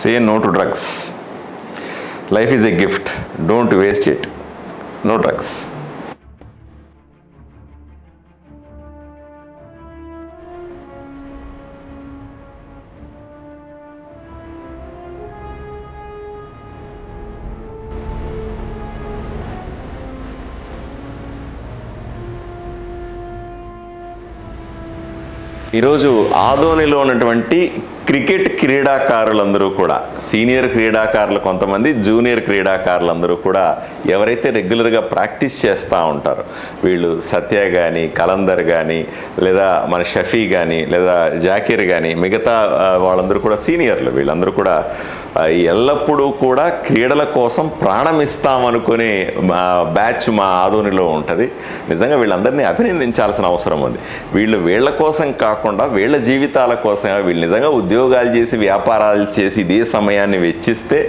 Say no to drugs. Life is a gift. Don't waste it. No drugs. ఈరోజు ఆదోనిలో ఉన్నటువంటి cricket క్రీడాకారులందరూ కూడా, senior క్రీడాకారులు కొంతమంది, జూనియర్ క్రీడాకారులందరూ కూడా ఎవరైతే రెగ్యులర్గా ప్రాక్టీస్ చేస్తూ ఉంటారో, వీళ్ళు సత్య కానీ, కలందర్ కానీ, లేదా మన షఫీ కానీ, లేదా జాకీర్ కానీ, మిగతా వాళ్ళందరూ కూడా సీనియర్లు. వీళ్ళందరూ కూడా ఎల్లప్పుడూ కూడా క్రీడల కోసం ప్రాణం ఇస్తామనుకునే బ్యాచ్ మా ఆదోనిలో ఉంటుంది. నిజంగా వీళ్ళందరినీ అభినందించాల్సిన అవసరం ఉంది. వీళ్ళ కోసం కాకుండా వీళ్ళ జీవితాల కోసం, వీళ్ళు నిజంగా ఉద్యోగాలు చేసి వ్యాపారాలు చేసి ఇదే సమయాన్ని వెచ్చిస్తే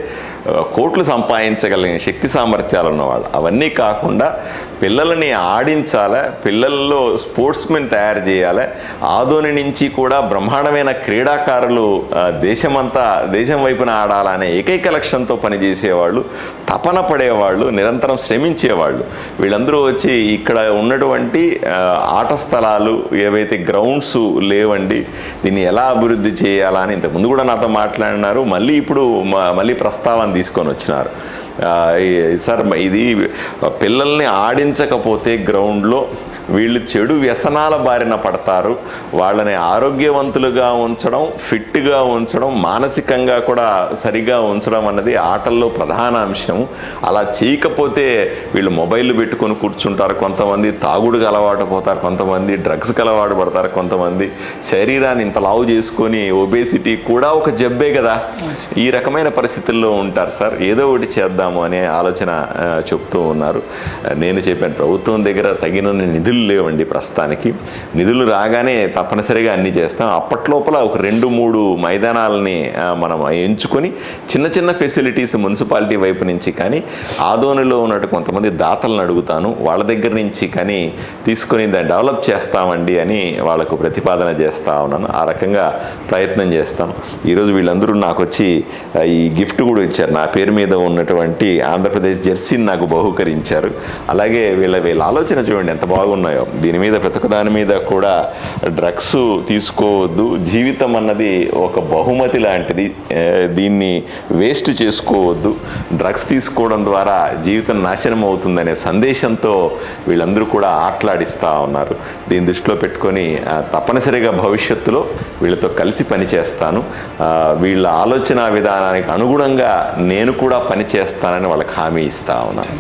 కోట్లు సంపాదించగలిగిన శక్తి సామర్థ్యాలు ఉన్నవాళ్ళు. అవన్నీ కాకుండా పిల్లలని ఆడించాలి, పిల్లల్లో స్పోర్ట్స్మెన్ తయారు చేయాలి. ఆదోని నుంచి కూడా బ్రహ్మాండమైన క్రీడాకారులు దేశం వైపున ఆడాలనే ఏకైక లక్ష్యంతో పనిచేసేవాళ్ళు, తపన పడేవాళ్ళు, నిరంతరం శ్రమించేవాళ్ళు. వీళ్ళందరూ వచ్చి ఇక్కడ ఉన్నటువంటి ఆట స్థలాలు ఏవైతే గ్రౌండ్స్ లేవండి, దీన్ని ఎలా అభివృద్ధి చేయాలని ఇంతకుముందు కూడా నాతో మాట్లాడినారు. మళ్ళీ ప్రస్తావన తీసుకొని వచ్చినారు. సార్, ఇది పిల్లల్ని ఆడించకపోతే గ్రౌండ్లో వీళ్ళు చెడు వ్యసనాల బారిన పడతారు. వాళ్ళని ఆరోగ్యవంతులుగా ఉంచడం, ఫిట్గా ఉంచడం, మానసికంగా కూడా సరిగా ఉంచడం అన్నది ఆటల్లో ప్రధాన అంశం. అలా చేయకపోతే వీళ్ళు మొబైల్ పెట్టుకొని కూర్చుంటారు, కొంతమంది తాగుడుకు అలవాటు పోతారు, కొంతమంది డ్రగ్స్కి అలవాటు పడతారు, కొంతమంది శరీరాన్ని ఇంత లావు చేసుకొని ఒబేసిటీ కూడా ఒక జబ్బే కదా, ఈ రకమైన పరిస్థితుల్లో ఉంటారు. సార్, ఏదో ఒకటి చేద్దాము అనే ఆలోచన చెప్తూ ఉన్నారు. నేను చెప్పాను, ప్రభుత్వం దగ్గర తగిన నిధులు లేవండి ప్రస్తుతానికి. నిధులు రాగానే తప్పనిసరిగా అన్నీ చేస్తాం. అప్పట్లోపల ఒక 2-3 మైదానాలని మనం ఎంచుకొని చిన్న చిన్న ఫెసిలిటీస్ మున్సిపాలిటీ వైపు నుంచి కానీ, ఆదోనిలో ఉన్నట్టు కొంతమంది దాతలను అడుగుతాను, వాళ్ళ దగ్గర నుంచి కానీ తీసుకొని దాన్ని డెవలప్ చేస్తామండి అని వాళ్ళకు ప్రతిపాదన చేస్తూ ఉన్నాను. ఆ రకంగా ప్రయత్నం చేస్తాం. ఈరోజు వీళ్ళందరూ నాకు వచ్చి ఈ గిఫ్ట్ కూడా ఇచ్చారు. నా పేరు మీద ఉన్నటువంటి ఆంధ్రప్రదేశ్ జెర్సీని నాకు బహూకరించారు. అలాగే వీళ్ళ ఆలోచన చూడండి ఎంత బాగున్నాయో. దీని మీద ప్రతి ఒక్క దాని మీద కూడా డ్రగ్స్ తీసుకోవద్దు, జీవితం అన్నది ఒక బహుమతి లాంటిది, దీన్ని వేస్ట్ చేసుకోవద్దు, డ్రగ్స్ తీసుకోవడం ద్వారా జీవితం నాశనం అవుతుందనే సందేశంతో వీళ్ళందరూ కూడా ఆటలాడిస్తూ ఉన్నారు. దీన్ని దృష్టిలో పెట్టుకొని తప్పనిసరిగా భవిష్యత్తులో వీళ్ళతో కలిసి పనిచేస్తాను. వీళ్ళ ఆలోచన విధానానికి అనుగుణంగా నేను కూడా పనిచేస్తానని వాళ్ళకి హామీ ఇస్తా ఉన్నాను.